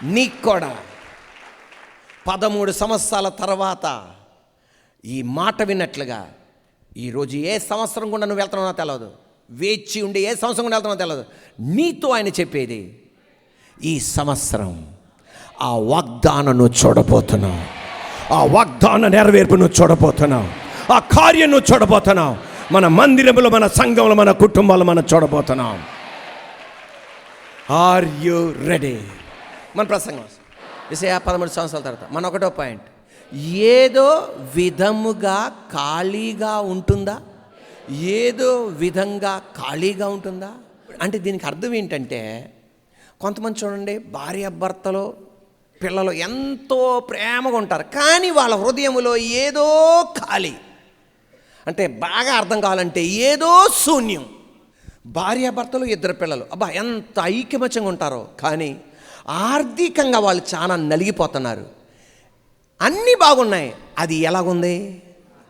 నీకు కూడా 13 సంవత్సరాల తర్వాత ఈ మాట విన్నట్లుగా ఈరోజు ఏ సంవత్సరం కూడా నువ్వు వెళ్తున్నావో తెలియదు, వేచి ఉండి ఏ సంవత్సరం కూడా వెళ్తున్నావో తెలియదు. నీతో ఆయన చెప్పేది, ఈ సంవత్సరం ఆ వాగ్దానం నువ్వు చూడబోతున్నావు, ఆ వాగ్దాన నెరవేర్పు నువ్వు చూడబోతున్నావు, ఆ కార్యం నువ్వు చూడబోతున్నావు. మన మందిరంలో, మన సంఘంలో, మన కుటుంబాల్లో మనం చూడబోతున్నాం. Are you ready? మన ప్రసంగం యెషయా 13 సంవత్సరాల తర్వాత మన ఒకటో పాయింట్, ఏదో విధముగా ఖాళీగా ఉంటుందా? ఏదో విధంగా ఖాళీగా ఉంటుందా అంటే దీనికి అర్థం ఏంటంటే, కొంతమంది చూడండి, భార్యాభర్తలు పిల్లలు ఎంతో ప్రేమగా ఉంటారు, కానీ వాళ్ళ హృదయంలో ఏదో ఖాళీ. అంటే బాగా అర్థం కావాలంటే ఏదో శూన్యం. భార్యాభర్తలు, 2 పిల్లలు, అబ్బా ఎంత ఐకమత్యంగా ఉంటారో, కానీ ఆర్థికంగా వాళ్ళు చాలా నలిగిపోతున్నారు. అన్నీ బాగున్నాయి, అది ఎలాగుంది?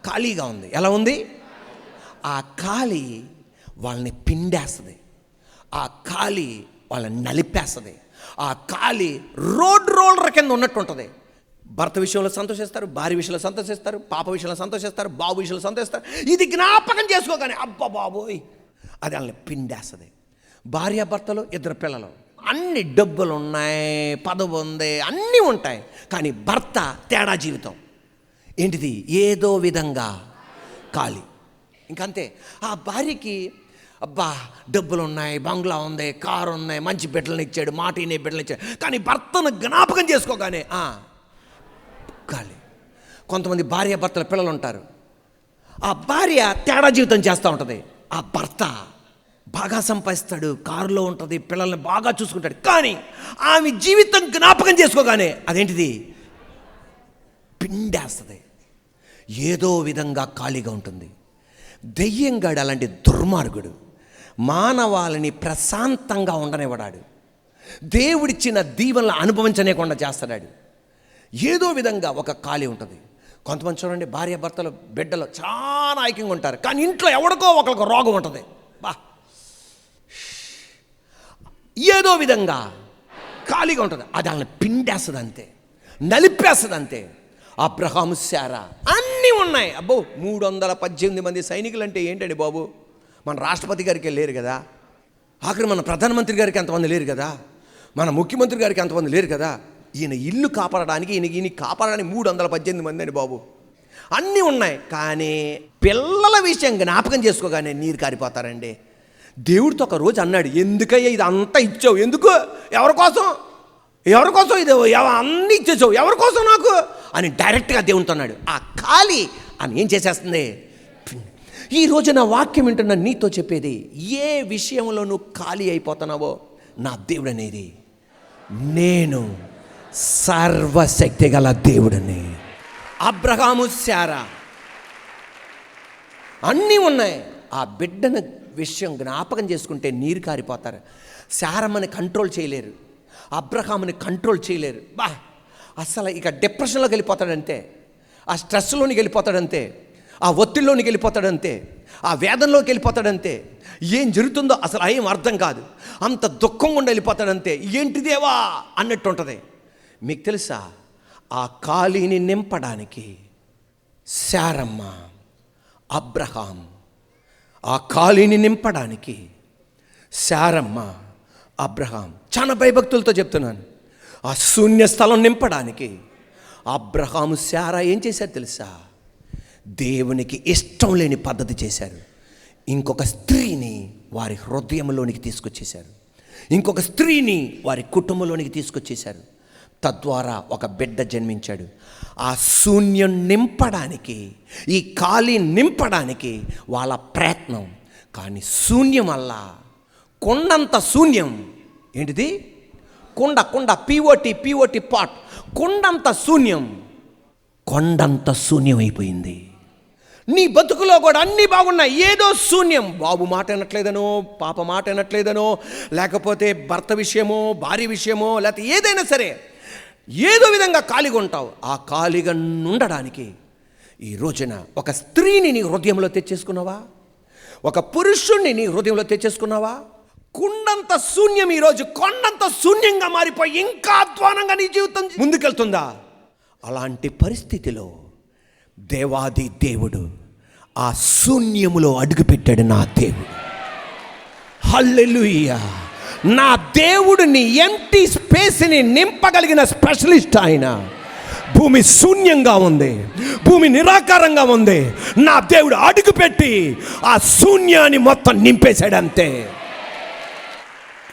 ఖాళీగా ఉంది. ఎలా ఉంది? ఆ ఖాళీ వాళ్ళని పిండేస్తుంది, ఆ ఖాళీ వాళ్ళని నలిపేస్తుంది, ఆ ఖాళీ రోలర్ కింద ఉన్నట్టు ఉంటుంది. భర్త విషయంలో సంతోషిస్తారు, భార్య విషయంలో సంతోషిస్తారు, పాప విషయంలో సంతోషిస్తారు, బాబు విషయంలో సంతోషిస్తారు. ఇది జ్ఞాపకం చేసుకోగానే అబ్బా బాబోయ్ అది వాళ్ళని పిండేస్తుంది. భార్యాభర్తలు, 2 పిల్లలు, అన్ని డబ్బులు ఉన్నాయి, పదవి ఉంది, అన్నీ ఉంటాయి, కానీ భర్త తేడా జీవితం. ఏంటిది? ఏదో విధంగా ఖాళీ. ఇంకంతే. ఆ భార్యకి అబ్బా డబ్బులు ఉన్నాయి, బంగ్లా ఉంది, కారు ఉన్నాయి, మంచి బిడ్డలను ఇచ్చాడు, మాట వినే బిడ్డలు ఇచ్చాడు, కానీ భర్తను జ్ఞాపకం చేసుకోగానే ఖాళీ. కొంతమంది భార్యాభర్తల పిల్లలు ఉంటారు, ఆ భార్య తేడా జీవితం చేస్తూ ఉంటుంది, ఆ భర్త బాగా సంపాదిస్తాడు, కారులో ఉంటుంది, పిల్లల్ని బాగా చూసుకుంటాడు, కానీ ఆమె జీవితం జ్ఞాపకం చేసుకోగానే అదేంటిది? పిండేస్తుంది. ఏదో విధంగా ఖాళీగా ఉంటుంది. దెయ్యంగాడు అలాంటి దుర్మార్గుడు, మానవాళిని ప్రశాంతంగా ఉండనివ్వడాడు, దేవుడిచ్చిన దీవెనలు అనుభవించనేకుండా చేస్తాడు. ఏదో విధంగా ఒక ఖాళీ ఉంటుంది. కొంతమంది చూడండి, భార్యాభర్తలు, బిడ్డలు చాలా ఐక్యంగా ఉంటారు, కానీ ఇంట్లో ఎవరికో ఒకరికి రోగం ఉంటుంది. ఏదో విధంగా ఖాళీగా ఉంటుంది, అది వాళ్ళని పిండేస్తుంది అంతే, నలిపేస్తుంది అంతే. అబ్రహాము, శారా అన్నీ ఉన్నాయి. అబ్బో 318 మంది సైనికులు అంటే ఏంటండి బాబు? మన రాష్ట్రపతి గారికి లేరు కదా, ఆఖరి మన ప్రధానమంత్రి గారికి అంతమంది లేరు కదా, మన ముఖ్యమంత్రి గారికి అంతమంది లేరు కదా. ఈయన ఇల్లు కాపాడడానికి, ఈయన కాపాడడానికి 318 మంది అండి బాబు. అన్నీ ఉన్నాయి, కానీ పిల్లల విషయం జ్ఞాపకం చేసుకోగానే నీరు కారిపోతారండి. దేవుడితో ఒక రోజు అన్నాడు, ఎందుకయ్యా ఇది అంతా ఇచ్చావు? ఎందుకు? ఎవరి కోసం ఇది అన్నీ ఇచ్చేసావు, ఎవరి కోసం నాకు అని డైరెక్ట్గా దేవునితో అన్నాడు. ఆ ఖాళీ అని ఏం చేసేస్తుంది? ఈ రోజు నా వాక్యం వింటున్న నీతో చెప్పేది, ఏ విషయంలో నువ్వు ఖాళీ అయిపోతున్నావో నా దేవుడు అనేది, నేను సర్వశక్తి గల దేవుడని. అబ్రహాము, శారా అన్నీ ఉన్నాయి, ఆ బిడ్డను విషయం జ్ఞాపకం చేసుకుంటే నీరు కారిపోతారు. శారమ్మని కంట్రోల్ చేయలేరు, అబ్రహాముని కంట్రోల్ చేయలేరు. అసలు ఇక డిప్రెషన్లోకి వెళ్ళిపోతాడంతే, ఆ స్ట్రెస్లోనికి వెళ్ళిపోతాడంతే, ఆ ఒత్తిడిలోనికి వెళ్ళిపోతాడంతే, ఆ వేదనలోకి వెళ్ళిపోతాడంతే. ఏం జరుగుతుందో అసలు ఏం అర్థం కాదు, అంత దుఃఖంగా ఉండి వెళ్ళిపోతాడంతే. ఏంటిదేవా అన్నట్టు ఉంటుంది. మీకు తెలుసా, ఆ ఖాళీని నింపడానికి శారమ్మ, అబ్రహాం, ఆ ఖాళీని నింపడానికి శారమ్మ, అబ్రహాం, చాలా భయభక్తులతో చెప్తున్నాను, ఆ శూన్య స్థలం నింపడానికి అబ్రహాము, శారా ఏం చేశారు తెలుసా? దేవునికి ఇష్టం లేని పద్ధతి చేశారు. ఇంకొక స్త్రీని వారి హృదయంలోనికి తీసుకొచ్చేశారు, ఇంకొక స్త్రీని వారి కుటుంబంలోనికి తీసుకొచ్చేశారు. తద్వారా ఒక బిడ్డ జన్మించాడు. ఆ శూన్యం నింపడానికి, ఈ ఖాళీ నింపడానికి వాళ్ళ ప్రయత్నం, కానీ శూన్యం వల్ల కొండంత శూన్యం. ఏంటిది? కొండ పిఓటి పాట్, కొండంత శూన్యం అయిపోయింది. నీ బతుకులో కూడా అన్నీ బాగున్నాయి, ఏదో శూన్యం. బాబు మాట వినట్లేదనో, పాప మాట వినట్లేదనో, లేకపోతే భర్త విషయమో, భార్య విషయమో, లేకపోతే ఏదైనా సరే ఏదో విధంగా ఖాళీగా ఉంటావు. ఆ ఖాళీగా ఉండడానికి ఈ రోజున ఒక స్త్రీని నీ హృదయంలో తెచ్చేసుకున్నావా? ఒక పురుషుణ్ణి నీ హృదయంలో తెచ్చేసుకున్నావా? కుండంత శూన్యం ఈరోజు కొండంత శూన్యంగా మారిపోయి ఇంకా అధ్వానంగా నీ జీవితం ముందుకెళ్తుందా? అలాంటి పరిస్థితిలో దేవాది దేవుడు ఆ శూన్యములో అడుగుపెట్టాడు. నా దేవుడు, హల్లెలూయా! నా దేవుడిని ఎంటీ స్పేస్ని నింపగలిగిన స్పెషలిస్ట్ ఆయన. భూమి శూన్యంగా ఉంది, భూమి నిరాకారంగా ఉంది. నా దేవుడు అడుగుపెట్టి ఆ శూన్యాన్ని మొత్తం నింపేశాడు అంతే.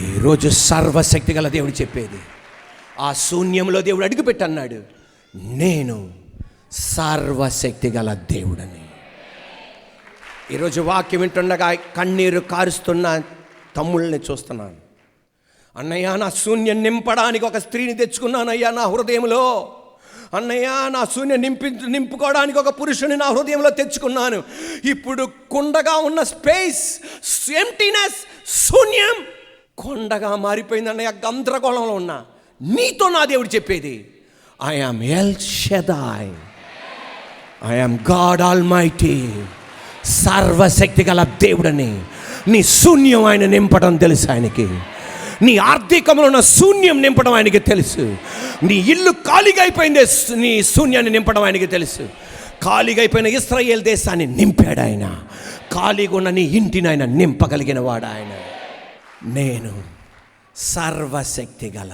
ఈరోజు సర్వశక్తి గల దేవుడు చెప్పేది, ఆ శూన్యంలో దేవుడు అడుగుపెట్టి అన్నాడు, నేను సర్వశక్తి గల దేవుడని. ఈరోజు వాక్యం వింటుండగా కన్నీరు కారుస్తున్న తమ్ముళ్ళని చూస్తున్నాను. అన్నయ్య, నా శూన్యం నింపడానికి ఒక స్త్రీని తెచ్చుకున్నానయ్యా నా హృదయంలో. అన్నయ్య, నా శూన్యం నింపుకోవడానికి ఒక పురుషుని నా హృదయంలో తెచ్చుకున్నాను. ఇప్పుడు కుండగా ఉన్న స్పేస్, ఎంప్టీనెస్, శూన్యం కొండగా మారిపోయింది అన్నయ్య. గందరగోళంలో ఉన్నా నీతో నా దేవుడు చెప్పేది, I am El Shaddai, I am God almighty, సర్వశక్తి గల దేవుడని. నీ శూన్యం ఆయన నింపడం తెలుసు ఆయనకి. నీ ఆర్థికంలో ఉన్న శూన్యం నింపడం ఆయనకి తెలుసు. నీ ఇల్లు ఖాళీగా అయిపోయిందే, నీ శూన్యాన్ని నింపడం ఆయనకి తెలుసు. ఖాళీగా అయిపోయిన ఇశ్రాయేల్ దేశాన్ని నింపాడు ఆయన. ఖాళీగా ఉన్న నీ ఇంటిని ఆయన నింపగలిగిన వాడు ఆయన. నేను సర్వశక్తి గల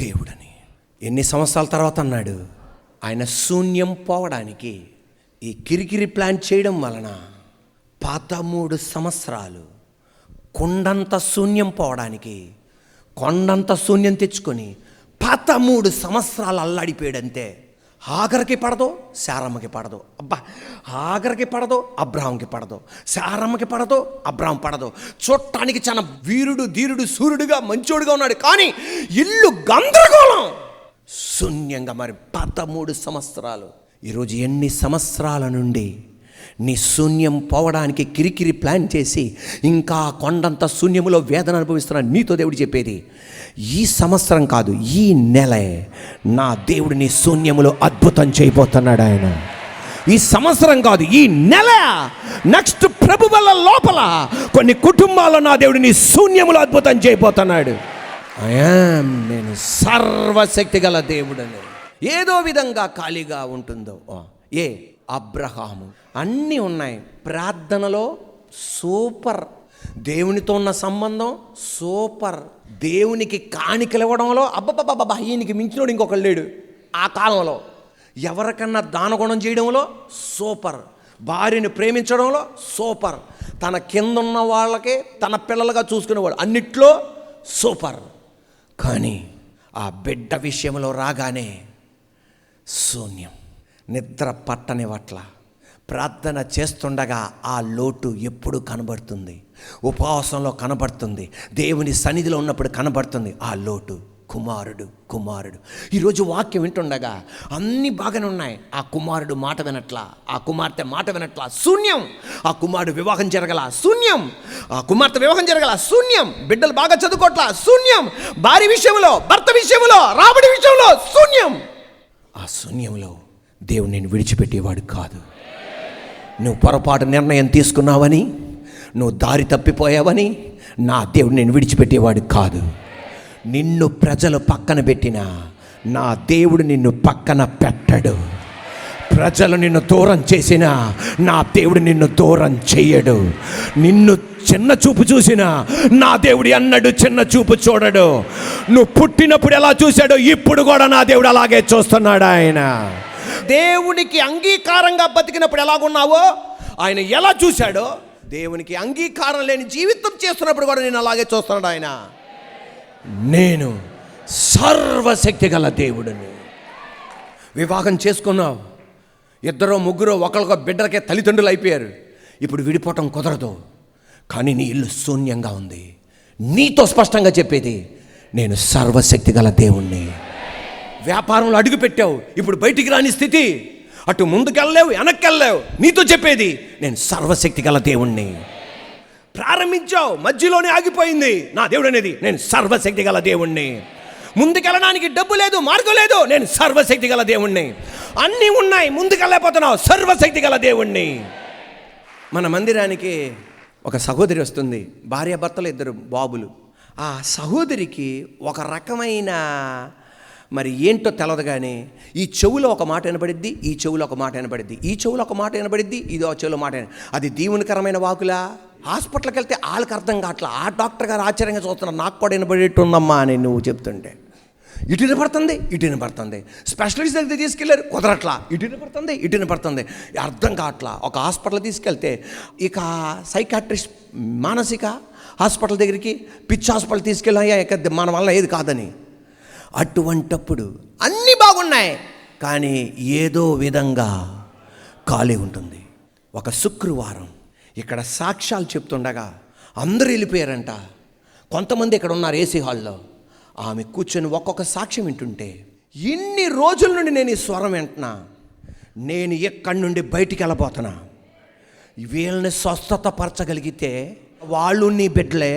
దేవుడని. ఎన్ని సంవత్సరాల తర్వాత అన్నాడు? ఆయన శూన్యం పోవడానికి ఈ కిరికిరి ప్లాన్ చేయడం వలన 13 సంవత్సరాలు కొండంత శూన్యం పోవడానికి కొండంత శూన్యం తెచ్చుకొని 13 సంవత్సరాలు అల్లాడిపోయాడంతే. ఆఖరికి పడదు, శారమ్మకి పడదు. అబ్బా, ఆఖరికి పడదు, అబ్రాహాంకి పడదు. శారమ్మకి పడదు, అబ్రాహాం పడదు. చూడటానికి చాలా వీరుడు, ధీరుడు, సూర్యుడుగా మంచోడుగా ఉన్నాడు, కానీ ఇల్లు గందరగోళం, శూన్యంగా. మరి 13 సంవత్సరాలు. ఈరోజు ఎన్ని సంవత్సరాల నుండి నీ శూన్యం పోవడానికి కిరికిరి ప్లాన్ చేసి ఇంకా కొండంత శూన్యములో వేదన అనుభవిస్తున్నాను. నీతో దేవుడు చెప్పేది, ఈ సంవత్సరం కాదు, ఈ నెలే నా దేవుడు నీ శూన్యములో అద్భుతం చేయబోతున్నాడు ఆయన. ఈ సంవత్సరం కాదు, ఈ నెల, నెక్స్ట్ ప్రభువుల లోపల కొన్ని కుటుంబాల్లో నా దేవుడు నీ శూన్యములో అద్భుతం చేయబోతున్నాడు. నేను సర్వశక్తి గల దేవుడని. ఏదో విధంగా ఖాళీగా ఉంటుందో, అబ్రహాము అన్నీ ఉన్నాయి. ప్రార్థనలో సూపర్, దేవునితో ఉన్న సంబంధం సూపర్, దేవునికి కాணிకలు ఇవ్వడంలో అబ్బబ్బబ్బబ్బా ఈయనకి మించినోడు ఇంకొకడు లేడు ఆ కాలంలో. ఎవరికన్నా దానగుణం చేయడంలో సూపర్, భార్యను ప్రేమించడంలో సూపర్, తన కింద ఉన్న వాళ్ళకే తన పిల్లలుగా చూసుకునేవాడు, అన్నిట్లో సూపర్. కానీ ఆ బిడ్డ విషయంలో రాగానే శూన్యం. నిద్ర పట్టని పట్ల ప్రార్థన చేస్తుండగా ఆ లోటు ఎప్పుడు కనబడుతుంది, ఉపవాసంలో కనబడుతుంది, దేవుని సన్నిధిలో ఉన్నప్పుడు కనబడుతుంది ఆ లోటు. కుమారుడు. ఈరోజు వాక్యం వింటుండగా అన్నీ బాగానే ఉన్నాయి. ఆ కుమారుడు మాట వినట్లా, ఆ కుమార్తె మాట వినట్లా, శూన్యం. ఆ కుమారుడు వివాహం జరగల, శూన్యం. ఆ కుమార్తె వివాహం జరగల, శూన్యం. బిడ్డలు బాగా చదువుకోవట్లా, శూన్యం. భార్య విషయంలో, భర్త విషయంలో, రాబడి విషయంలో శూన్యం. ఆ శూన్యంలో దేవుడు నేను విడిచిపెట్టేవాడు కాదు. నువ్వు పొరపాటు నిర్ణయం తీసుకున్నావని, నువ్వు దారి తప్పిపోయావని నా దేవుడు నేను విడిచిపెట్టేవాడు కాదు. నిన్ను ప్రజలు పక్కన పెట్టినా నా దేవుడు నిన్ను పక్కన పెట్టడు. ప్రజలు నిన్ను దూరం చేసినా నా దేవుడు నిన్ను దూరం చెయ్యడు. నిన్ను చిన్న చూపు చూసినా నా దేవుడు అన్నడు చిన్న చూపు చూడడు. నువ్వు పుట్టినప్పుడు ఎలా చూశాడో ఇప్పుడు కూడా నా దేవుడు అలాగే చూస్తున్నాడు. ఆయన దేవునికి అంగీకారంగా బతికినప్పుడు ఎలాగున్నావో ఆయన ఎలా చూశాడో, దేవునికి అంగీకారం లేని జీవితం చేస్తున్నప్పుడు కూడా నేను అలాగే చూస్తున్నాడు ఆయన. నేను సర్వశక్తి గల దేవుడిని. వివాహం చేసుకున్నావు, 2 3 ఒకరికొక బిడ్డలకే తల్లిదండ్రులు అయిపోయారు. ఇప్పుడు విడిపోవటం కుదరదు, కానీ నీ ఇల్లు శూన్యంగా ఉంది. నీతో స్పష్టంగా చెప్పేది, నేను సర్వశక్తి గల దేవుణ్ణి. వ్యాపారంలో అడుగు పెట్టావు, ఇప్పుడు బయటికి రాని స్థితి, అటు ముందుకెళ్ళలేవు, వెనక్కి వెళ్ళలేవు. నీతో చెప్పేది, నేను సర్వశక్తి గల దేవుణ్ణి. ప్రారంభించావు, మధ్యలోనే ఆగిపోయింది. నా దేవుడు అనేది, నేను సర్వశక్తి గల దేవుణ్ణి. ముందుకెళ్ళడానికి డబ్బు లేదు, మార్గం లేదు, నేను సర్వశక్తి గల దేవుణ్ణి. అన్నీ ఉన్నాయి, ముందుకెళ్ళలేకపోతున్నావు, సర్వశక్తి గల దేవుణ్ణి. మన మందిరానికి ఒక సహోదరి వస్తుంది, భార్యాభర్తలు 2 బాబులు. ఆ సహోదరికి ఒక రకమైన మరి ఏంటో తెలదు, కానీ ఈ చెవులో ఒక మాట వినబడిద్ది, ఈ చెవులో ఒక మాట వినబడిద్ది, ఈ చెవులో ఒక మాట వినబడిద్ది, ఇది ఆ చెవులో మాట అది దీవునికరమైన వాకులా? హాస్పిటల్కి వెళ్తే వాళ్ళకి అర్థం కావట్లా. ఆ డాక్టర్ గారు ఆశ్చర్యంగా చూస్తున్నారు, నాకు కూడా వినబడేట్టుందమ్మా అని నువ్వు చెప్తుంటే. ఇటు వినపడుతుంది, ఇటు వినపడుతుంది. స్పెషలిస్ట్ దగ్గర తీసుకెళ్ళారు, కుదరట్లా. ఇటు వినపడుతుంది, ఇటు వినపడుతుంది, అర్థం కావట్లా. ఒక హాస్పిటల్ తీసుకెళ్తే ఇక సైకాట్రిస్ట్, మానసిక హాస్పిటల్ దగ్గరికి, పిచ్చి హాస్పిటల్ తీసుకెళ్ళాయా ఇక మన వల్ల ఏది కాదని. అటువంటప్పుడు అన్నీ బాగున్నాయి, కానీ ఏదో విధంగా ఖాళీ ఉంటుంది. ఒక శుక్రవారం ఇక్కడ సాక్ష్యాలు చెప్తుండగా అందరూ వెళ్ళిపోయారంట. కొంతమంది ఇక్కడ ఉన్నారు ఏసీ హాల్లో. ఆమె కూర్చొని ఒక్కొక్క సాక్ష్యం వింటుంటే, ఇన్ని రోజుల నుండి నేను ఈ స్వరం వింటున్నా, నేను ఎక్కడి నుండి బయటికి వెళ్ళబోతున్నా, వీళ్ళని స్వస్థత పరచగలిగితే వాళ్ళు నీ బిడ్డలే.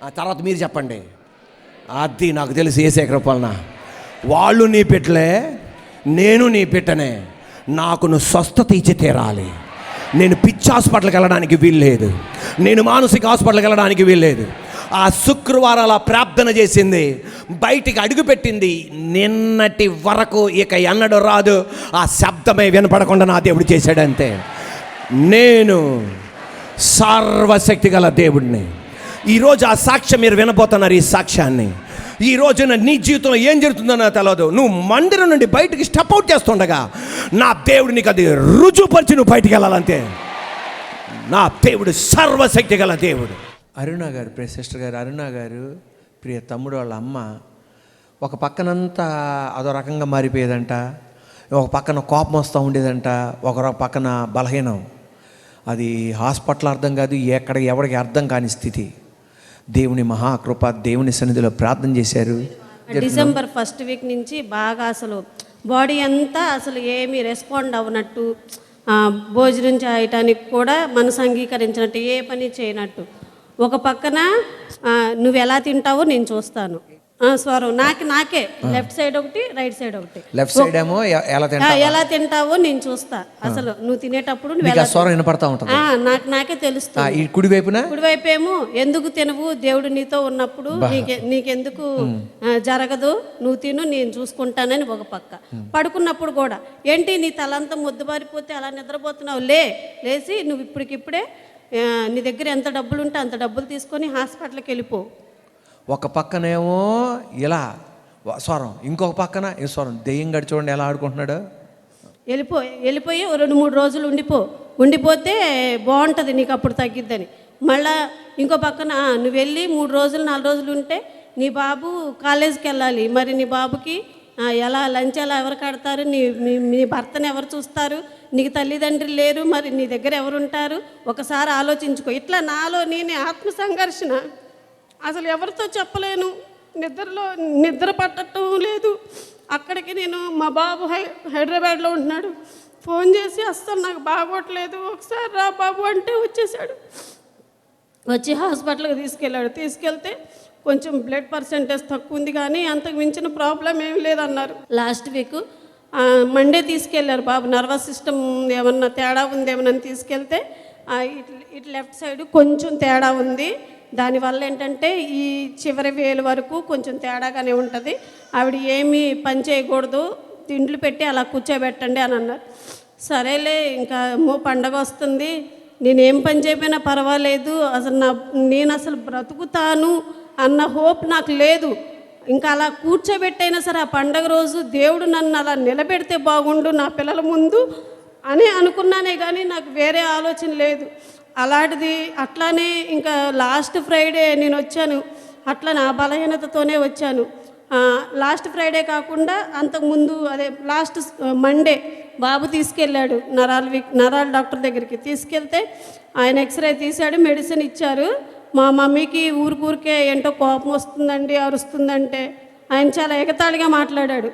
ఆ తర్వాత మీరు చెప్పండి. అది నాకు తెలిసి ఏసే కృపలన, వాళ్ళు నీ బిడ్డలే, నేను నీ బిడ్డనే, నాకు నువ్వు స్వస్థత ఇచ్చి తీరాలి. నేను పిచ్చి హాస్పిటల్కి వెళ్ళడానికి వీల్లేదు, నేను మానసిక హాస్పిటల్కి వెళ్ళడానికి వీల్లేదు. ఆ శుక్రవారం అలా ప్రార్థన చేసింది, బయటికి అడుగుపెట్టింది. నిన్నటి వరకు ఇక ఎన్నడూ రాదు. ఆ శబ్దమే వినపడకుండా నా దేవుడు చేశాడంతే. నేను సర్వశక్తి గల దేవుడిని. ఈరోజు ఆ సాక్ష్యం మీరు వినబోతున్నారు. ఈ సాక్ష్యాన్ని ఈ రోజున నీ జీవితంలో ఏం జరుగుతుందో నాకు తెలియదు. నువ్వు మందిరం నుండి బయటికి స్టెప్ అవుట్ చేస్తుండగా నా దేవుడు నీకు అది రుజువుపరిచి నువ్వు బయటికి వెళ్ళాలంతే. నా దేవుడు సర్వశక్తి గల దేవుడు. అరుణ గారు, ప్రియ సిస్టర్ గారు అరుణ గారు, ప్రియ తమ్ముడు వాళ్ళ అమ్మ ఒక పక్కనంతా అదో రకంగా మారిపోయేదంట. ఒక పక్కన కోపం వస్తూ ఉండేదంట, ఒక పక్కన బలహీనం. అది హాస్పిటల్ అర్థం కాదు, ఎక్కడ ఎవరికి అర్థం కాని స్థితి. దేవుని మహాకృప, దేవుని సన్నిధిలో ప్రార్థన చేశారు. డిసెంబర్ 1st వీక్ నుంచి బాగా అసలు బాడీ అంతా అసలు ఏమీ రెస్పాండ్ అవ్వనట్టు, భోజనం చేయటానికి కూడా మనసు అంగీకరించినట్టు, ఏ పని చేయనట్టు. ఒక పక్కన నువ్వు ఎలా తింటావో నేను చూస్తాను స్వరం, నాకే లెఫ్ట్ సైడ్ ఒకటి, రైట్ సైడ్ ఒకటి. లెఫ్ట్ సైడ్ ఏమో ఎలా తింటావో నేను చూస్తా. అసలు నువ్వు తినేటప్పుడు స్వరం వినపడతా ఉంటుంది, నాకే తెలుస్తుంది. కుడివైపు ఏమో ఎందుకు తినవు, దేవుడు నీతో ఉన్నప్పుడు నీకెందుకు జరగదు, నువ్వు తిను నేను చూసుకుంటానని ఒక పక్క. పడుకున్నప్పుడు కూడా ఏంటి నీ తలంతా ముద్దుబారిపోతే అలా నిద్రపోతున్నావు, లేచి నువ్వు ఇప్పటికిప్పుడే నీ దగ్గర ఎంత డబ్బులు ఉంటే అంత డబ్బులు తీసుకొని హాస్పిటల్కి వెళ్ళిపో. ఒక పక్కనేమో ఇలా స్వరం, ఇంకొక పక్కన ఈ స్వరం. దెయ్యం గడి చూడండి ఎలా ఆడుకుంటున్నాడు. వెళ్ళిపోయి 2-3 రోజులు ఉండిపోతే బాగుంటుంది, నీకు అప్పుడు తగ్గిద్దని. మళ్ళా ఇంకో పక్కన నువ్వు వెళ్ళి 3 రోజులు 4 రోజులు ఉంటే నీ బాబు కాలేజీకి వెళ్ళాలి, మరి నీ బాబుకి ఎలా లంచ్ ఎలా ఎవరు కడతారు, నీ భర్తను ఎవరు చూస్తారు, నీకు తల్లిదండ్రులు లేరు, మరి నీ దగ్గర ఎవరు ఉంటారు, ఒకసారి ఆలోచించుకో. ఇట్లా నాలో నేనే ఆత్మ సంఘర్షణ, అసలు ఎవరితో చెప్పలేను. నిద్ర పట్టడం లేదు. అక్కడికి నేను మా బాబు హైదరాబాద్లో ఉంటున్నాడు, ఫోన్ చేసి అస్సలు నాకు బాగోట్లేదు, ఒకసారి రా బాబు అంటే వచ్చేసాడు. వచ్చి హాస్పిటల్కి తీసుకెళ్తే కొంచెం బ్లడ్ పర్సెంటేజ్ తక్కువ ఉంది, కానీ అంతకు మించిన ప్రాబ్లం ఏమి లేదన్నారు. లాస్ట్ వీక్ మండే తీసుకెళ్లారు బాబు, నర్వస్ సిస్టమ్ ఏమన్నా తేడా ఉందేమోనని తీసుకెళ్తే ఇటు లెఫ్ట్ సైడ్ కొంచెం తేడా ఉంది, దానివల్ల ఏంటంటే ఈ చివరి వేలు వరకు కొంచెం తేడాగానే ఉంటుంది, ఆవిడ ఏమీ పని చేయకూడదు, తిండ్లు పెట్టి అలా కూర్చోబెట్టండి అని అన్నారు. సరేలే, ఇంకా పండగ వస్తుంది, నేనేం పని చేయకపోయినా పర్వాలేదు, నేను అసలు బ్రతుకుతాను అన్న హోప్ నాకు లేదు. ఇంకా అలా కూర్చోబెట్టైనా సరే ఆ పండగ రోజు దేవుడు నన్ను అలా నిలబెడితే బాగుండు నా పిల్లల ముందు అని అనుకున్నానే, కానీ నాకు వేరే ఆలోచన లేదు. అలాంటిది అట్లానే ఇంకా లాస్ట్ ఫ్రైడే నేను వచ్చాను, అట్లా నా బలహీనతతోనే వచ్చాను. లాస్ట్ ఫ్రైడే కాకుండా అంతకుముందు అదే లాస్ట్ మండే బాబు తీసుకెళ్ళాడు నరాల డాక్టర్ దగ్గరికి. తీసుకెళ్తే ఆయన ఎక్స్రే తీశాడు, మెడిసిన్ ఇచ్చారు. మా మమ్మీకి ఊరికే ఏంటో కోపం వస్తుందండి, అరుస్తుందంటే ఆయన చాలా ఎగతాళిగా మాట్లాడాడు.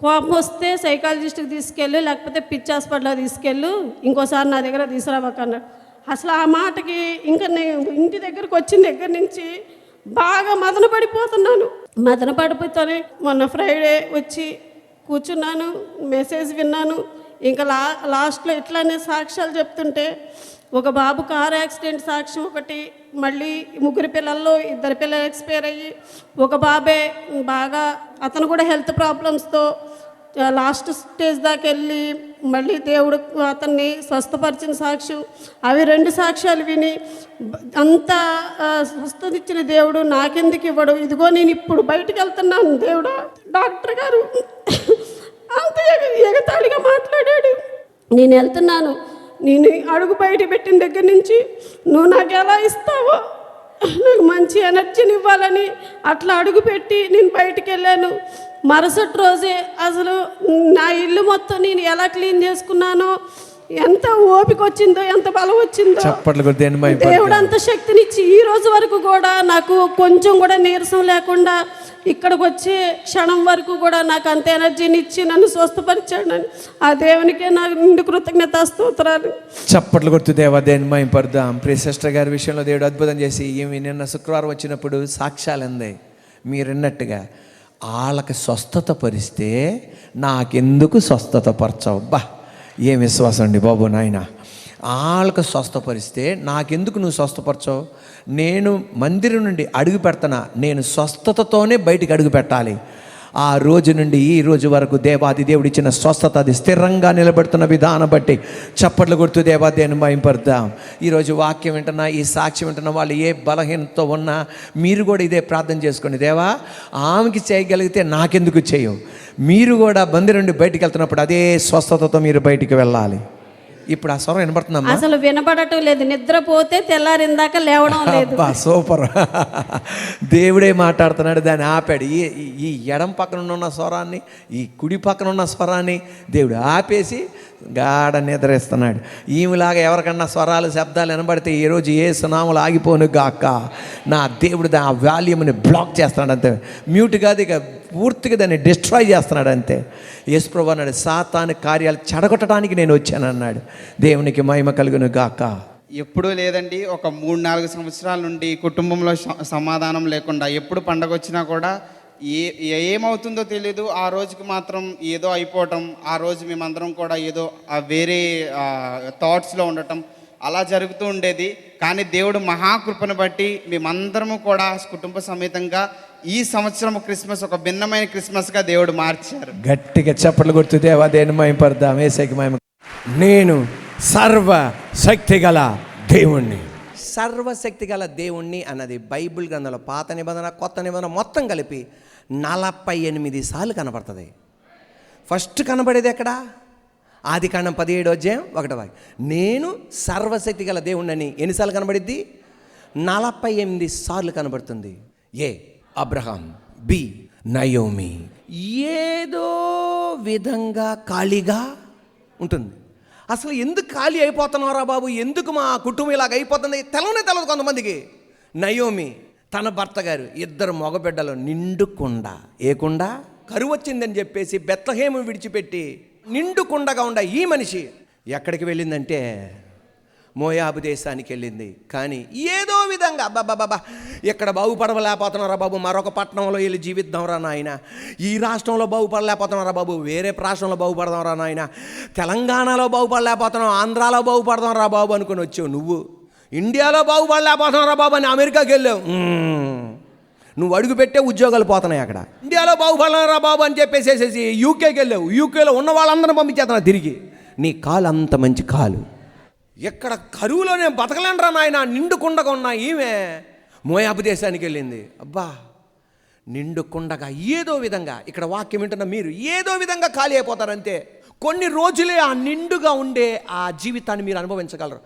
కోపం వస్తే సైకాలజిస్ట్కి తీసుకెళ్ళు, లేకపోతే పిచ్చి హాస్పిటల్లో తీసుకెళ్ళు, ఇంకోసారి నా దగ్గర తీసుకురావకన్నాడు. అసలు ఆ మాటకి ఇంకా నేను ఇంటి దగ్గరకు వచ్చిన దగ్గర నుంచి బాగా మదన పడిపోతున్నాను. మొన్న ఫ్రైడే వచ్చి కూర్చున్నాను, మెసేజ్ విన్నాను, ఇంకా లాస్ట్లో ఇట్లానే సాక్ష్యాలు చెప్తుంటే ఒక బాబు కారు యాక్సిడెంట్ సాక్ష్యం ఒకటి, మళ్ళీ 3 పిల్లల్లో 2 పిల్లలు ఎక్స్పైర్ అయ్యి, ఒక బాబే బాగా అతను కూడా హెల్త్ ప్రాబ్లమ్స్తో లాస్ట్ స్టేజ్ దాకా వెళ్ళి మళ్ళీ దేవుడు అతన్ని స్వస్థపరిచిన సాక్ష్యం. అవి 2 సాక్ష్యాలు విని అంత స్వస్థత ఇచ్చిన దేవుడు నాకెందుకు ఇవ్వడు, ఇదిగో నేను ఇప్పుడు బయటికి వెళ్తున్నాను దేవుడా. డాక్టర్ గారు అంత ఎగతాళిగా మాట్లాడాడు. నేను వెళ్తున్నాను, నేను అడుగు బయట పెట్టిన దగ్గర నుంచి నువ్వు నాకు ఎలా ఇస్తావో, నాకు మంచి ఎనర్జీని ఇవ్వాలని అట్లా అడుగు పెట్టి నేను బయటికి వెళ్ళాను. మరుసటి రోజే అసలు నా ఇల్లు మొత్తం నేను ఎలా క్లీన్ చేసుకున్నానో, ఎంత ఓపిక వచ్చిందో, ఎంత బలం వచ్చిందో. దేవుడు అంత శక్తినిచ్చి ఈ రోజు వరకు కూడా నాకు కొంచెం కూడా నీరసం లేకుండా ఇక్కడికి వచ్చే క్షణం వరకు కూడా నాకు అంత ఎనర్జీని ఇచ్చి నన్ను స్వస్థపరిచాడని ఆ దేవునికే నాకు నిండు కృతజ్ఞత స్తోత్రాలు. చప్పట్లు కొడుతూ దేవా దేని మహిమపడదాం. ప్రియ సిస్టర్ గారి విషయంలో దేవుడు అద్భుతం చేసి ఈమె నిన్న శుక్రవారం వచ్చినప్పుడు సాక్ష్యాలు అందాయి. మీరన్నట్టుగా వాళ్ళకి స్వస్థత పరిస్తే నాకెందుకు స్వస్థత పరచవు? బా ఏం విశ్వాసం అండి బాబు నాయన. వాళ్ళకు స్వస్థపరిస్తే నాకెందుకు నువ్వు స్వస్థపరచవు? నేను మందిరం నుండి అడుగు పెడతానా, నేను స్వస్థతతోనే బయటికి అడుగు పెట్టాలి. ఆ రోజు నుండి ఈ రోజు వరకు దేవాది దేవుడు ఇచ్చిన స్వస్థత అది స్థిరంగా నిలబెడుతున్న విధానం బట్టి చప్పట్లు కొడుతూ దేవాదేవుని మహిమపడదాం. ఈరోజు వాక్యం వింటున్నా, ఈ సాక్ష్యం వింటున్న వాళ్ళు ఏ బలహీనతతో ఉన్నా మీరు కూడా ఇదే ప్రార్థన చేసుకోండి. దేవా ఆమెకి చేయగలిగితే నాకెందుకు చేయవు? మీరు కూడా మందిరం నుండి బయటికి వెళ్తున్నప్పుడు అదే స్వస్థతతో మీరు బయటికి వెళ్ళాలి. ఇప్పుడు ఆ స్వరం వినబడుతుందమ్మా? అసలు వినబడటం లేదు, నిద్రపోతే తెల్లారిందాక లేవడం లేదు. సూపర్. దేవుడే మాట్లాడుతున్నాడు, దాన్ని ఆపాడు. ఈ ఎడం పక్కన ఉన్న స్వరాన్ని, ఈ కుడి పక్కన ఉన్న స్వరాన్ని దేవుడు ఆపేసి గాఢ నిద్రిస్తున్నాడు. ఈమెలాగా ఎవరికన్నా స్వరాలు శబ్దాలు వినబడితే ఈరోజు ఏ సునాములు ఆగిపోను గాక. నా దేవుడు ఆ వాల్యూమ్ని బ్లాక్ చేస్తున్నాడు అంతే, మ్యూట్ కాదు, ఇక పూర్తిగా దాన్ని డిస్ట్రాయ్ చేస్తున్నాడు అంతే. యేసు ప్రభువు అన్నాడు, సాతాను కార్యాలు చెడగొట్టడానికి నేను వచ్చాను అన్నాడు. దేవునికి మహిమ కలుగును గాక. ఎప్పుడూ లేదండి, ఒక 3-4 సంవత్సరాల నుండి కుటుంబంలో సమాధానం లేకుండా, ఎప్పుడు పండగ వచ్చినా కూడా ఏమవుతుందో తెలియదు. ఆ రోజుకి మాత్రం ఏదో అయిపోవటం, ఆ రోజు మేమందరం కూడా ఏదో వేరే థాట్స్లో ఉండటం అలా జరుగుతూ ఉండేది. కానీ దేవుడు మహాకృపను బట్టి మేమందరము కూడా కుటుంబ సమేతంగా ఈ సంవత్సరం క్రిస్మస్ ఒక భిన్నమైన క్రిస్మస్గా దేవుడు మార్చారు. గట్టిగా చప్పట్లు కొడుతూ దేవా దేని మహిమపడదాం. యేసుకి మహిమ. నేను సర్వశక్తి గల దేవుణ్ణి. సర్వశక్తి గల దేవుణ్ణి అన్నది బైబిల్ గ్రంథంలో పాత నిబంధన కొత్త నిబంధన మొత్తం కలిపి 48 సార్లు కనపడుతుంది. ఫస్ట్ కనబడేది ఎక్కడ? ఆదికాండం 17:1. నేను సర్వశక్తి గల దేవుణ్ణి ఎన్నిసార్లు కనబడిద్ది? 48 సార్లు కనబడుతుంది. ఏ అబ్రహాం, బి నయోమి. ఏదో విధంగా ఖాళీగా ఉంటుంది. అసలు ఎందుకు ఖాళీ అయిపోతున్నారా బాబు, ఎందుకు మా కుటుంబం ఇలాగ అయిపోతుంది తెలవదు కొంతమందికి. నయోమి తన భర్త గారు 2 మగబిడ్డలు నిండుకుండా, ఏకుండా కరువు వచ్చిందని చెప్పేసి బెత్లెహేము విడిచిపెట్టి నిండుకుండగా ఉండ ఈ మనిషి ఎక్కడికి వెళ్ళిందంటే మోయాబు దేశానికి వెళ్ళింది. కానీ ఏదో విధంగా బాబా ఇక్కడ బాగుపడలేకపోతున్నారా బాబు, మరొక పట్టణంలో వెళ్ళి జీవిద్దాంరా నాయన, ఈ రాష్ట్రంలో బాగుపడలేకపోతున్నారా బాబు, వేరే రాష్ట్రంలో బాగుపడదాంరా నాయన, తెలంగాణలో బాగుపడలేకపోతున్నాం, ఆంధ్రాలో బాగుపడదాంరా బాబు అనుకుని వచ్చావు. నువ్వు ఇండియాలో బాగుపడలేకపోతున్నారా బాబు అని అమెరికాకి వెళ్ళావు. నువ్వు అడుగు పెట్టే ఉద్యోగాలు పోతున్నాయి అక్కడ. ఇండియాలో బాగుపడలేరా బాబు అని చెప్పేసేసేసి యూకేకి వెళ్ళావు. యూకేలో ఉన్న వాళ్ళందరినీ పంపించేస్తున్నా తిరిగి. నీ కాలు అంత మంచి కాలు, ఎక్కడ కరువులో నేను బతకలేనరా నాయన, నిండుకుండగా ఉన్నా ఈమె మోయాబు దేశానికి వెళ్ళింది. అబ్బా నిండుకుండగా ఏదో విధంగా, ఇక్కడ వాక్యం వింటున్న మీరు ఏదో విధంగా ఖాళీ అయిపోతారంతే. కొన్ని రోజులే ఆ నిండుగా ఉండే ఆ జీవితాన్ని మీరు అనుభవించగలరు.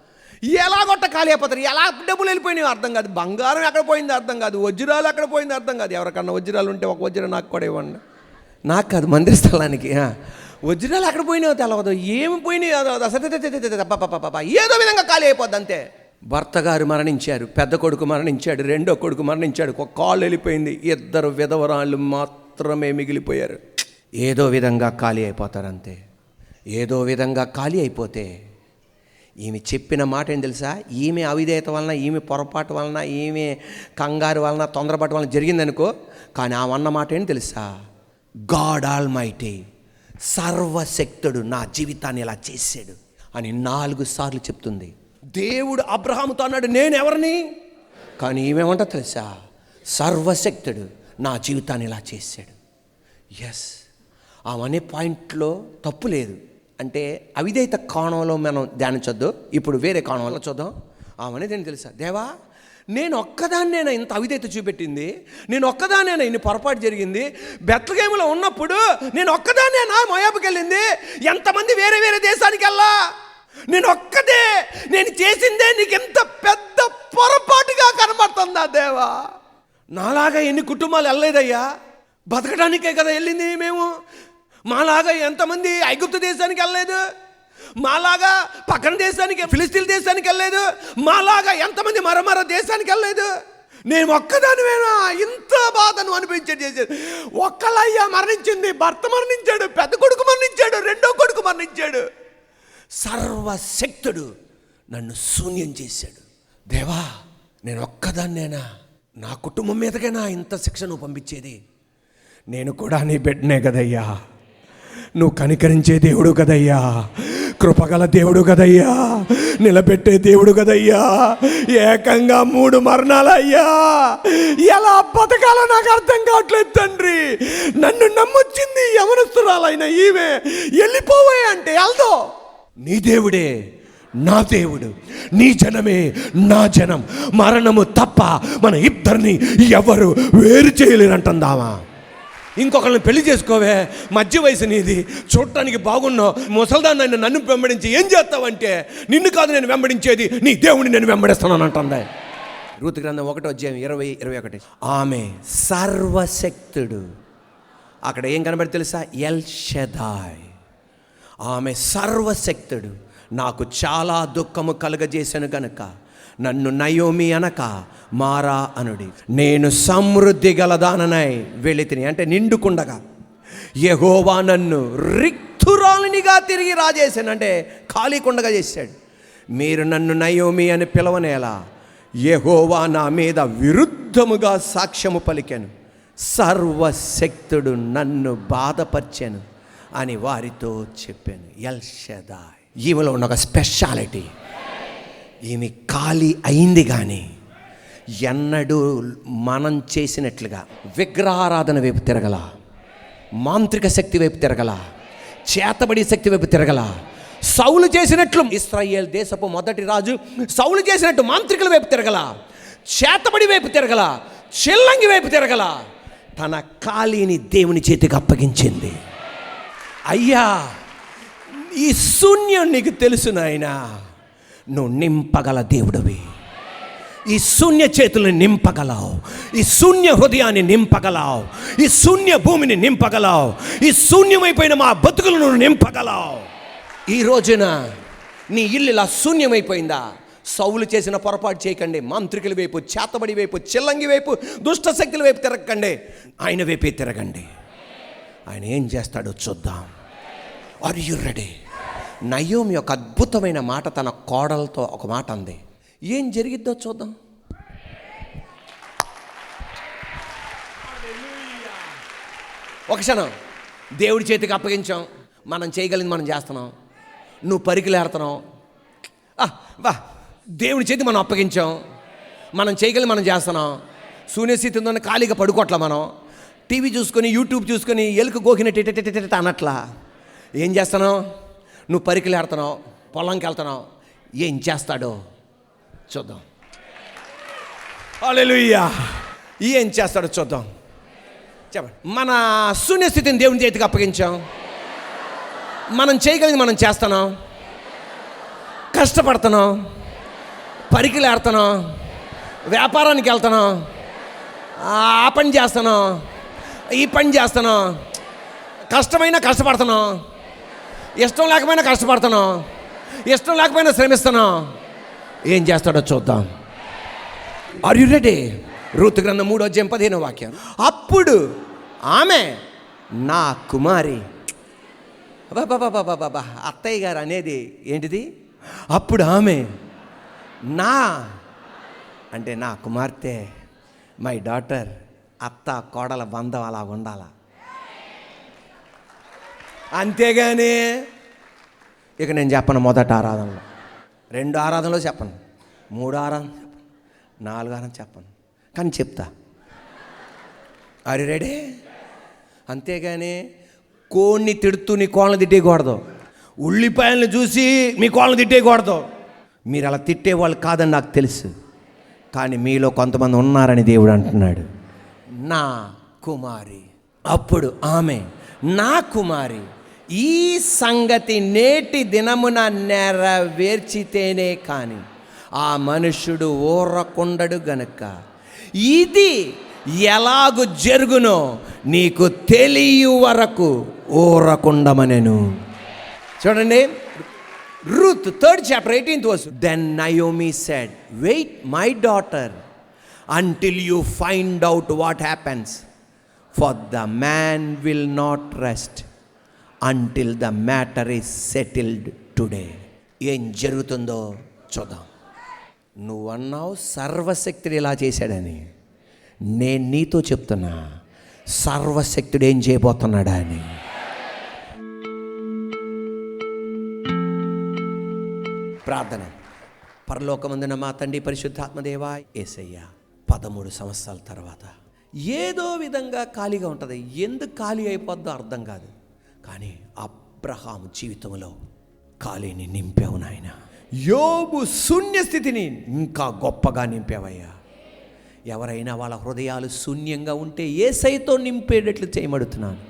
ఎలాగొట్ట ఖాళీ అయిపోతారు. ఎలా డబ్బులు వెళ్ళిపోయినాయి అర్థం కాదు, బంగారం ఎక్కడ పోయింది అర్థం కాదు, వజ్రాలు ఎక్కడ పోయింది అర్థం కాదు. ఎవరికన్నా వజ్రాలు ఉంటే ఒక వజ్రం నాకు కూడా ఇవ్వండి. నాకు కాదు, మందిర స్థలానికి. వజ్రాలు ఎక్కడ పోయినాయో తెలవదు, ఏమి పోయినాయో ఏదో విధంగా ఖాళీ అయిపోద్ది అంతే. భర్త గారు మరణించారు, పెద్ద కొడుకు మరణించాడు, రెండో కొడుకు మరణించాడు, ఒక కాళ్ళు వెళ్ళిపోయింది, 2 విధవరాళ్ళు మాత్రమే మిగిలిపోయారు. ఏదో విధంగా ఖాళీ అయిపోతారు అంతే. ఏదో విధంగా ఖాళీ అయిపోతే ఈమె చెప్పిన మాట ఏం తెలుసా? ఈమె అవిధేయత వలన, ఈమె పొరపాటు వలన, ఈమె కంగారు వలన, తొందరపాటు వలన జరిగిందనుకో. కానీ ఆమె అన్న మాట ఏంటి తెలుసా? గాడ్ ఆల్మైటీ, సర్వశక్తుడు నా జీవితాన్ని ఇలా చేశాడు అని 4 సార్లు చెప్తుంది. దేవుడు అబ్రహాముతో అన్నాడు, నేను ఎవరిని? కానీ ఈమెమంటా తెలుసా? సర్వశక్తుడు నా జీవితాన్ని ఇలా చేశాడు. ఎస్, ఆమె పాయింట్లో తప్పు లేదు. అంటే అవిధేయత కోణంలో మనం ధ్యానించొద్దు. ఇప్పుడు వేరే కోణంలో చూద్దాం. ఆమెనేది ఏంటి తెలుసా? దేవా, నేను ఒక్కదాన్నేనా ఇంత అవిధేయత చూపెట్టింది? నేను ఒక్కదాన్నేనా ఇన్ని పొరపాటు జరిగింది? బెత్లెహేములో ఉన్నప్పుడు నేను ఒక్కదాన్నేనా మోయాబుకి వెళ్ళింది? ఎంతమంది వేరే వేరే దేశానికి వెళ్ళా? నేను ఒక్కదే, నేను చేసిందే నీకు ఎంత పెద్ద పొరపాటుగా కనబడుతుందా దేవా? నాలాగా ఎన్ని కుటుంబాలు వెళ్ళలేదయ్యా, బతకడానికే కదా వెళ్ళింది మేము. మాలాగా ఎంతమంది ఐగుప్తు దేశానికి వెళ్ళలేదు, మాలాగా పక్కన దేశానికి ఫిలిస్తీన్ దేశానికి వెళ్ళలేదు, మాలాగా ఎంతమంది మరమర దేశానికి వెళ్ళలేదు. నేను ఒక్కదానివేనా ఇంత బాధను అనిపించేది చేసేది? ఒక్కలయ్యా మరణించింది, భర్త మరణించాడు, పెద్ద కొడుకు మరణించాడు, రెండో కొడుకు మరణించాడు. సర్వశక్తుడు నన్ను శూన్యం చేశాడు. దేవా, నేను ఒక్కదాన్నేనా? నా కుటుంబం మీదకైనా ఇంత శిక్ష నువ్వు పంపించేది? నేను కూడా నీ బిడ్డనే కదయ్యా, నువ్వు కనికరించే దేవుడు కదయ్యా, కృపగల దేవుడు కదయ్యా, నిలబెట్టే దేవుడు కదయ్యా. ఏకంగా 3 మరణాలయ్యా, ఎలా బతకాలో నాకు అర్థం కావట్లేదు తండ్రి. నన్ను నమ్మొచ్చింది యవనస్తురాలైన ఈమె, వెళ్ళిపోవే అంటే వెళ్దో. నీ దేవుడే నా దేవుడు, నీ జనమే నా జనం, మరణము తప్ప మన ఇద్దరిని ఎవరు వేరు చేయలేరంటుందామా? ఇంకొకరిని పెళ్లి చేసుకోవే, మధ్య వయసు నీది, చూడటానికి బాగున్నావు, ముసల్దాన్ని నన్ను వెంబడించి ఏం చేస్తావంటే, నిన్ను కాదు నేను వెంబడించేది, నీ దేవుడిని నేను వెంబడిస్తున్నాను అంటుంది. రూతు గ్రంథం 1:20-21. ఆమె సర్వశక్తుడు. అక్కడ ఏం కనబడి తెలుసా? ఎల్ షదాయ్. ఆమె సర్వశక్తుడు. నాకు చాలా దుఃఖము కలుగజేశాను గనుక నన్ను నయోమి అనక మారా అనుడి. నేను సమృద్ధి గలదాననై వెళితిని, అంటే నిండుకుండగా. యెహోవా నన్ను రిక్తురాలినిగా తిరిగి రాజేశాను, అంటే ఖాళీ కుండగా చేశాడు. మీరు నన్ను నయోమి అని పిలవనేలా, యెహోవా నా మీద విరుద్ధముగా సాక్ష్యము పలికాను, సర్వశక్తుడు నన్ను బాధపరిచాను అని వారితో చెప్పాను. ఎల్ షదాయ్. ఈమెలో ఉన్న ఒక స్పెషాలిటీ, ఈమె ఖాళీ అయింది కానీ ఎన్నడూ మనం చేసినట్లుగా విగ్రహారాధన వైపు తిరగల, మాంత్రిక శక్తి వైపు తిరగల, చేతబడి శక్తి వైపు తిరగల. సౌలు చేసినట్లు, ఇశ్రాయేల్ దేశపు మొదటి రాజు సౌలు చేసినట్టు మాంత్రికుల వైపు తిరగల, చేతబడి వైపు తిరగల, చిల్లంగి వైపు తిరగల. తన ఖాళీని దేవుని చేతికి అప్పగించింది. అయ్యా, ఈ శూన్యం నీకు తెలుసు నాయనా, నువ్వు నింపగల దేవుడివి. ఈ శూన్య చేతులను నింపగలవు, ఈ శూన్య హృదయాన్ని నింపగలవు, ఈ శూన్య భూమిని నింపగలవు, ఈ శూన్యమైపోయిన మా బతుకులను నింపగలవు. ఈ రోజున నీ ఇల్లు ఇలా శూన్యమైపోయిందా? సౌలు చేసిన పొరపాటు చేయకండి. మాంత్రికుల వైపు, చేతబడి వైపు, చిల్లంగి వైపు, దుష్ట శక్తుల వైపు తిరగకండి, ఆయన వైపే తిరగండి. ఆయన ఏం చేస్తాడో చూద్దాం. Are you ready? నయోమి ఒక అద్భుతమైన మాట తన కోడలతో ఒక మాట అంది. ఏం జరిగిద్దో చూద్దాం. ఒక క్షణం దేవుడి చేతికి అప్పగించాం, మనం చేయగలిగింది మనం చేస్తున్నాం. నువ్వు పరికిలేడుతున్నావు, వా, దేవుడి చేతికి మనం అప్పగించాం, మనం చేయగలిగింది మనం చేస్తున్నాం. శూన్యస్థితి ఉందని ఖాళీగా పడుకోవట్లా, మనం టీవీ చూసుకొని యూట్యూబ్ చూసుకొని ఎలుక గోకినట్టు అనట్లా. ఏం చేస్తున్నావు? నువ్వు పరికిలేడుతున్నావు, పొలంకి వెళ్తున్నావు. ఏం చేస్తాడో చూద్దాం. హల్లెలూయా. ఏం చేస్తాడో చూద్దాం. చెప్పండి. మన శూన్యస్థితిని దేవుని చేతికి అప్పగించాం, మనం చేయగలిగింది మనం చేస్తున్నాం, కష్టపడుతున్నాం, పరికిలేడుతున్నాం, వ్యాపారానికి వెళ్తున్నాం, ఆ పని చేస్తున్నాం, ఈ పని చేస్తున్నాం, కష్టమైనా కష్టపడుతున్నాం, ఇష్టం లేకపోయినా కష్టపడుతున్నాం, ఇష్టం లేకపోయినా శ్రమిస్తున్నాం. ఏం చేస్తాడో చూద్దాం. Are you ready? రూతు గ్రంథం 3:15. అప్పుడు ఆమె, నా కుమారి. బాబా, అత్తయ్య గారు అనేది ఏంటిది? అప్పుడు ఆమె, నా అంటే నా కుమార్తె, మై డాటర్. అత్త కోడల బంధం అలా ఉండాలా? అంతేగాని ఇక నేను చెప్పను మొదటి ఆరాధనలో, 2 ఆరాధనలో చెప్పను, 3 ఆరాధన చెప్పను, 4 ఆరాధన చెప్పను, కానీ చెప్తా. అరే రెడీ? అంతేగాని కోడిని తిడుతూ నీ కోళ్ళని తిట్టేయకూడదు, ఉల్లిపాయలను చూసి మీ కోళ్ళని తిట్టేయకూడదు. మీరు అలా తిట్టేవాళ్ళు కాదని నాకు తెలుసు, కానీ మీలో కొంతమంది ఉన్నారని దేవుడు అంటున్నాడు. నా కుమారి, అప్పుడు ఆమె నా కుమారి, ఈ సంగతి నేటి దినమున నెరవేర్చితేనే కానీ ఆ మనుష్యుడు ఊరకుండడు గనుక ఇది ఎలాగు జరుగునో నీకు తెలియ వరకు ఊరకుండమనెను. చూడండి, Ruth 3rd chapter 18th verse. Then Naomi said, wait my daughter until you find out what happens, for the man will not rest until the matter is settled today. ఏం జరుగుతుందో చూద్దాం. నువ్వన్నావు సర్వశక్తుడు ఇలా చేశాడని, నేను నీతో చెప్తున్నా సర్వశక్తుడు ఏం చేయబోతున్నాడా అని. ప్రార్థన. పరలోకమందున మా తండ్రి పరిశుద్ధాత్మదేవా యేసయ్యా, 13 సంవత్సరాల తర్వాత ఏదో విధంగా ఖాళీగా ఉంటుంది. ఎందుకు ఖాళీ అయిపోద్దో అర్థం కాదు, కానీ అబ్రహాము జీవితంలో ఖాళీని నింపావు నాయన. యోబు శూన్యస్థితిని ఇంకా గొప్పగా నింపావయ్యా. ఎవరైనా వాళ్ళ హృదయాలు శూన్యంగా ఉంటే యేసయ్యతో నింపేటట్లు చేయమడుతున్నాను.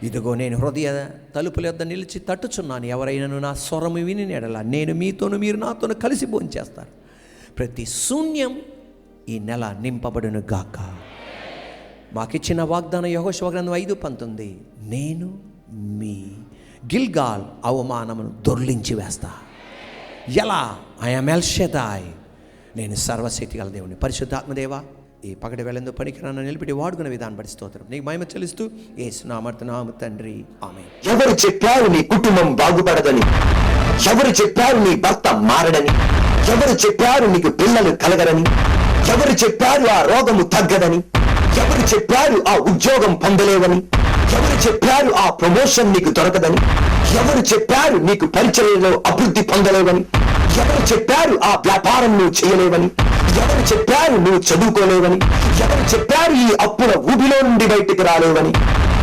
ఇదిగో నేను హృదయ తలుపుల వద్ద నిలిచి తట్టుచున్నాను. ఎవరైనా నా స్వరము విని ఎడల నేను మీతోను మీరు నాతోను కలిసి భోంచేస్తారు. ప్రతి శూన్యం ఈ నెల నింపబడును గాక. మాకిచ్చిన వాగ్దానం యెహోషువ గ్రంథం 5:19, నేను మీ గిల్గాల్ అవమానమును దొర్లించి వేస్తా. ఎలా? ఐఎమ్ ఎల్ షదాయ్, నేను సర్వశక్తి గల దేవుని. పరిశుద్ధాత్మదేవా, ఈ పగటి వేళందు పనికిరాన్న నిలిపిటి వాడుకున్న విధానం బట్టి స్తోత్రం. నీకు మహిమ చెల్లిస్తూ యేసు నామమున తండ్రి, ఆమేన్. ఎవరు చెప్పారు నీ కుటుంబం బాగుపడదని? ఎవరు చెప్పారు నీ భర్త మారడని? ఎవరు చెప్పారు నీకు పిల్లలు కలగరని? ఎవరు చెప్పారు ఆ రోగము తగ్గదని? ఎవరు చెప్పారు ఆ ఉద్యోగం పొందలేవని? ఎవరు చెప్పారు ఆ ప్రమోషన్ నీకు దొరకదని? ఎవరు చెప్పారు నీకు పరిచర్యలో అభివృద్ధి పొందలేవని? ఎవరు చెప్పారు ఆ వ్యాపారం నువ్వు చేయలేవని? ఎవరు చెప్పారు నువ్వు చదువుకోలేవని? ఎవరు చెప్పారు ఈ అప్పుల ఊబిలో నుండి బయటికి రాలేవని?